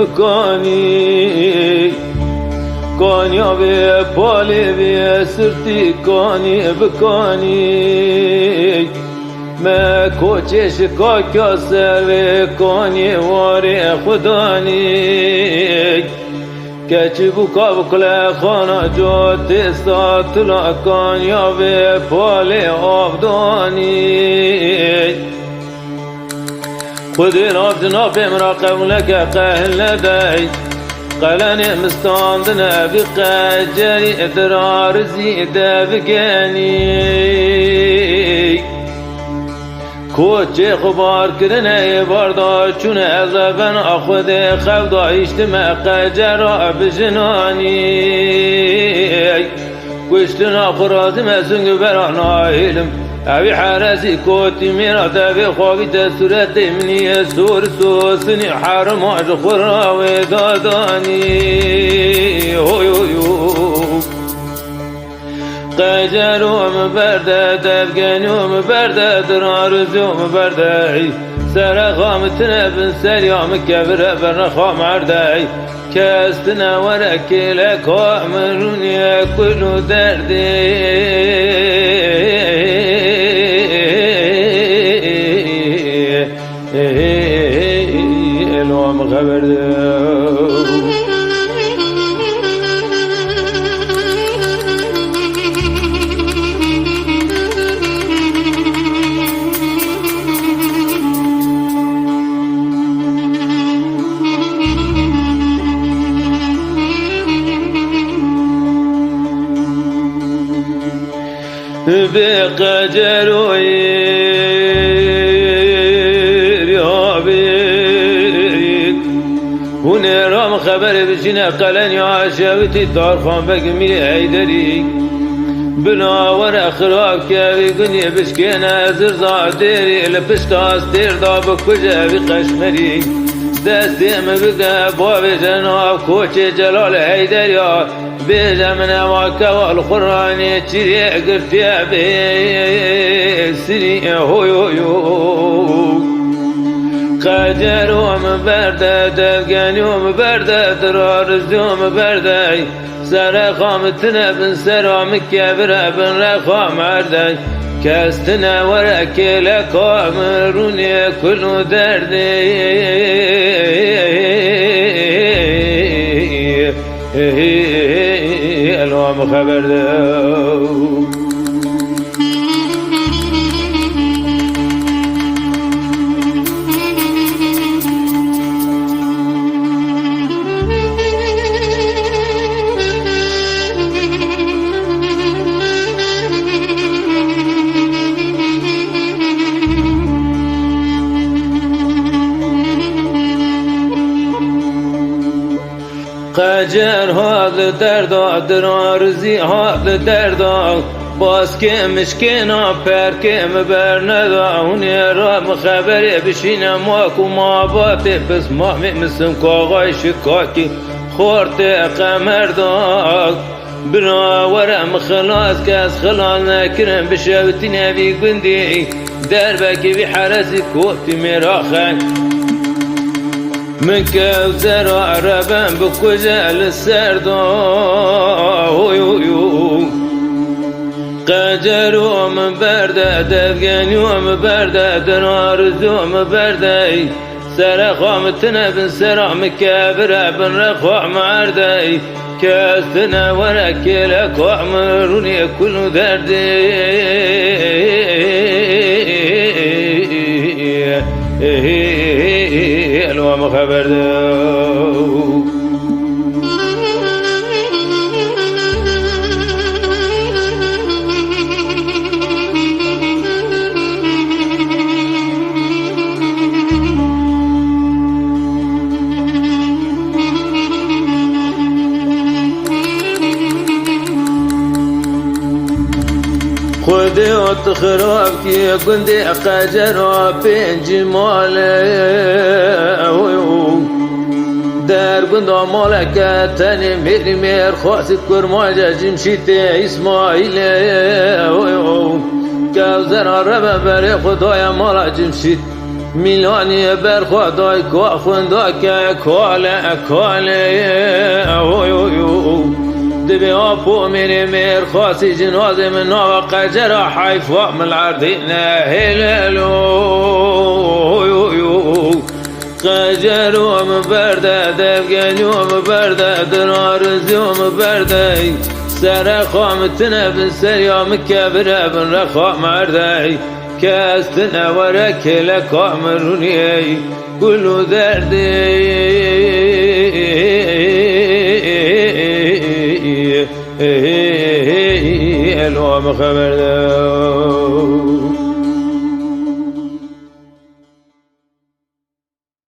بکانی کانیا به بالی به سرتی کانی بکانی ما کوچش کاکا سر کانی واری خدانی کچی بکا بکل خانه جات ساتلا کانیا به بالی آبدانی خودی ناب جناب مرا قبولک قهل ندهی قلن مستاندنا بقجري ادرار زيده بگنی کوچه خبار کرنه باردا چون عذابن اخود خفدا اجتماع قجر بجنانی گشتنا خرازم سنگ برانا علم اوی حرسی کوتی میرا تبی خوابی تسورت منی سور سوسنی حرم آج خراوی دادانی قجروم برده دفگنوم برده درارزوم برده سر خامتنا بن سريام كبر برخام عردي كاستنا وركي لك وامرني كل دردي الوام خبر بقجروي يا بيك هنا رام خبر بشنا قلن يا عشاوتي دار خان بقمي هيدري بنا ورا خراك يا بيقني بشكينا زرزع ديري لبشتاس دير داب كجا بقشمري دستم بقى باب جناب كوچ جلال هيدري بجمنا وكوى القرآن تريع قرتيا بسري هو قجروم برده دفقنوم برده درارزوم برده سر خامتنا بن سرام كبر بن رخام عرده كاستنا وركي لك وامروني كل دردي الوام خبر دو قجر هاد دردا درارزی هاد دردا باز که مشکنا پر که مبرندا اونی را مخبری بشینم واکو ما باته پس ما میمسم کاغای شکاکی خورت قمر داگ بنا ورم خلاص کس خلال نکرم بشوتی نبی گندی دربکی بی حرسی کوتی میراخن من كوثر عربا بكجال السردا قجر من برده دفقن يوم برده درار زوم برده سر خامتنا بن سرام كابر بن رخوع معردي كاستنا وركي لك وعمروني كل دردي الوام خبر دو خودی اتخراب کی گندی قجر بین جماله در گند مالک تنی میری میر خواست کرماجا جمشیت اسماعیل کوثر عرب بری خدای مالا جمشید میلانی بر خدای که خوندا که کاله دبی آپو منی میر خاصی جنازه من ناو قجر حیفا من العردین هلالو قجروم برده دفگنیوم برده درارزیوم برده سر خامتنا بن سريوم كبر بن رخام عردي كاستنا ورك لك امرني كل دردي الوم خبر